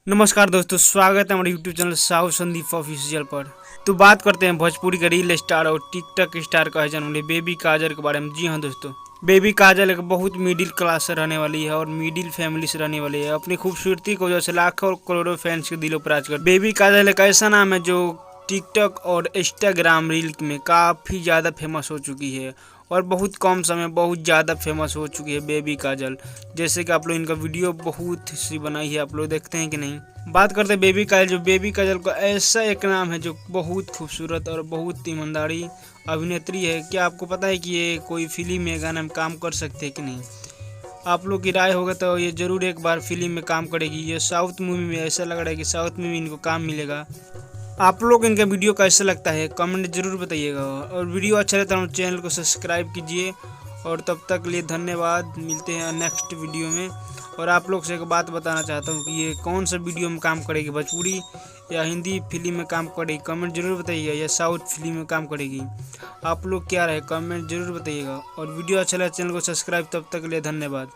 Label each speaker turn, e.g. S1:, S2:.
S1: नमस्कार दोस्तों, स्वागत है हमारे YouTube channel south Sandeep official पर। तो बात करते हैं भोजपुरी का रील स्टार और टिकटॉक स्टार का जन्म बेबी काजल के बारे में। जी हाँ दोस्तों, बेबी काजल एक बहुत मिडिल क्लास से रहने वाली है और मिडिल फैमिली से रहने वाली है। अपनी खूबसूरती की वजह से लाखों और करोड़ों फैंस के दिलों पर राज कर। बेबी काजल एक ऐसा नाम है जो टिकटॉक और इंस्टाग्राम रील में काफ़ी ज़्यादा फेमस हो चुकी है और बहुत कम समय बहुत ज़्यादा फेमस हो चुकी है बेबी काजल। जैसे कि आप लोग इनका वीडियो बहुत सी बनाई है, आप लोग देखते हैं कि नहीं। बात करते हैं बेबी काजल। जो बेबी काजल का ऐसा एक नाम है जो बहुत खूबसूरत और बहुत ईमानदारी अभिनेत्री है। क्या आपको पता है कि ये कोई फिल्म में गाना में काम कर सकते हैं कि नहीं? आप लोग की राय होगा तो ये जरूर एक बार फिल्म में काम करेगी। ये साउथ मूवी में ऐसा लग रहा है कि साउथ में भी इनको काम मिलेगा। आप लोग इनका वीडियो कैसा लगता है कमेंट जरूर बताइएगा और वीडियो अच्छा लगता है तो चैनल को सब्सक्राइब कीजिए। और तब तक के लिए धन्यवाद, मिलते हैं नेक्स्ट वीडियो में। और आप लोग से एक बात बताना चाहता हूँ कि ये कौन सा वीडियो में काम करेगी, भोजपुरी या हिंदी फिल्म में काम करेगी, कमेंट जरूर बताइएगा। या साउथ फिल्म में काम करेगी, आप लोग क्या रहे कमेंट जरूर बताइएगा। और वीडियो अच्छा लगे चैनल को सब्सक्राइब। तब तक के लिए धन्यवाद।